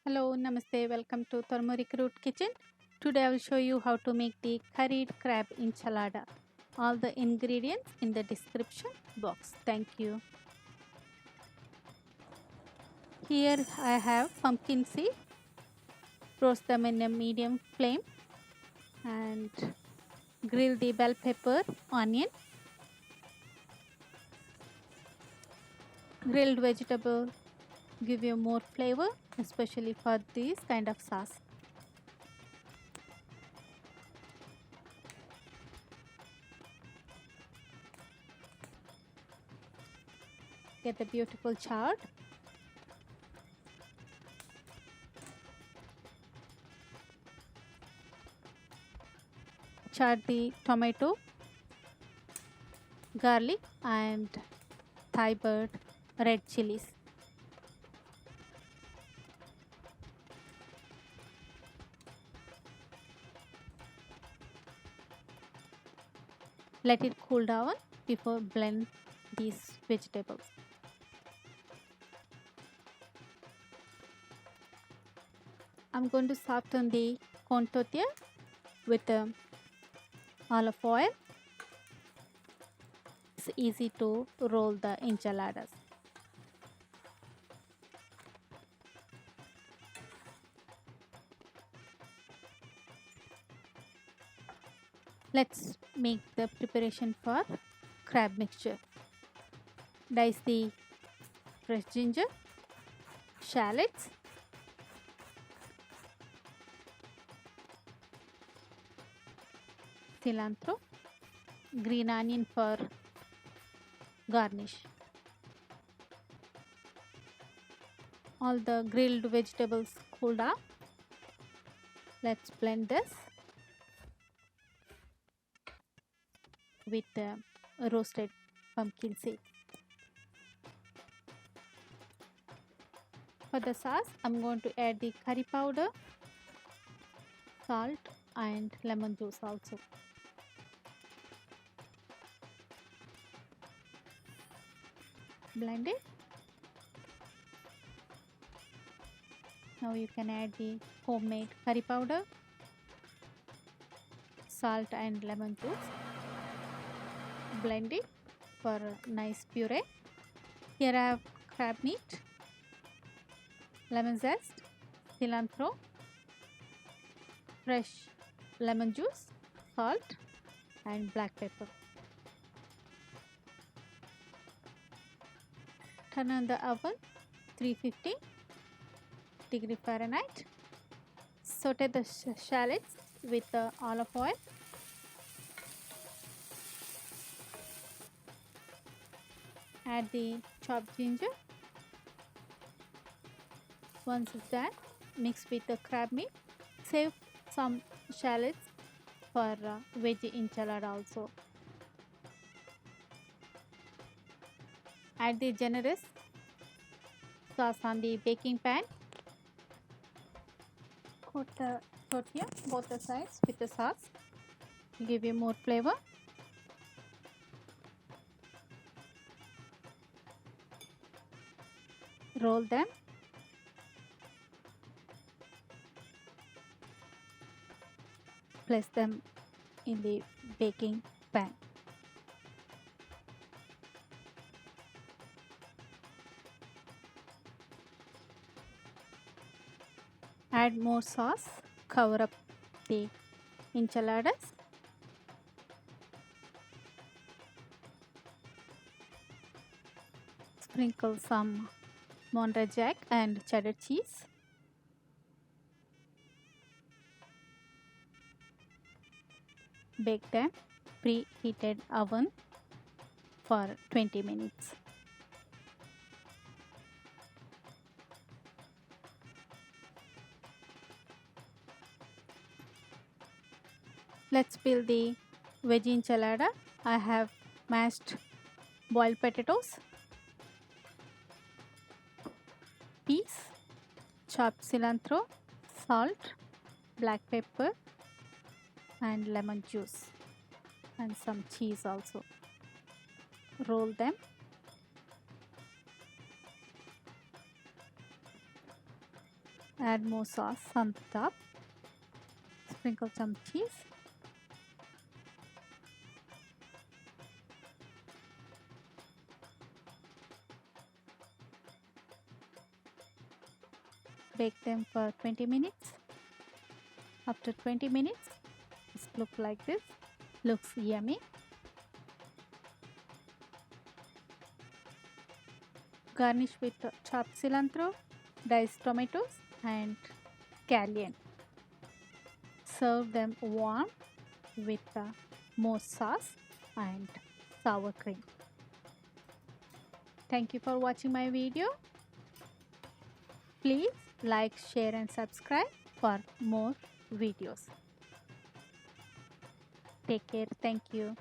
Hello, Namaste, welcome to Turmeric Root Kitchen. Today I will show you how to make the curried crab enchilada. All the ingredients in the description box. Thank you. Here I have pumpkin seed. Roast them in a medium flame and grill the bell pepper, onion, grilled vegetable give you more flavor, especially for this kind of sauce. Get a beautiful chard. Char the tomato, garlic and Thai bird red chilies. Let it cool down before blend these vegetables. I'm going to soften the corn tortilla with olive oil. It's easy to roll the enchiladas. Let's make the preparation for crab mixture. Dice the fresh ginger, shallots, cilantro, green onion for garnish. All the grilled vegetables cooled down. Let's blend this with roasted pumpkin seed. For the sauce, I'm going to add the curry powder, salt and lemon juice also. Blend it. Now you can add the homemade curry powder, salt and lemon juice. Blend it for a nice puree. Here I have crab meat, lemon zest, cilantro, fresh lemon juice, salt and black pepper. Turn on the oven 350 degree Fahrenheit. Saute the shallots with the olive oil. Add the chopped ginger. Once it's done, mix with the crab meat. Save some shallots for veggie enchilada also. Add the generous sauce on the baking pan. Coat the tortilla both the sides with the sauce. Give you more flavor. Roll them. Place them in the baking pan. Add more sauce. Cover up the enchiladas. Sprinkle some Monterey Jack and cheddar cheese. Bake them preheated oven for 20 minutes. Let's peel the veggie enchilada. I have mashed boiled potatoes, peas, chopped cilantro, salt, black pepper and lemon juice and some cheese also. Roll them. Add more sauce on the top. Sprinkle some cheese. Bake them for 20 minutes. After 20 minutes, it looks like this. Looks yummy. Garnish with chopped cilantro, diced tomatoes and scallion. Serve them warm with more sauce and sour cream. Thank you for watching my video. Please like, share and subscribe for more videos. Take care. Thank you.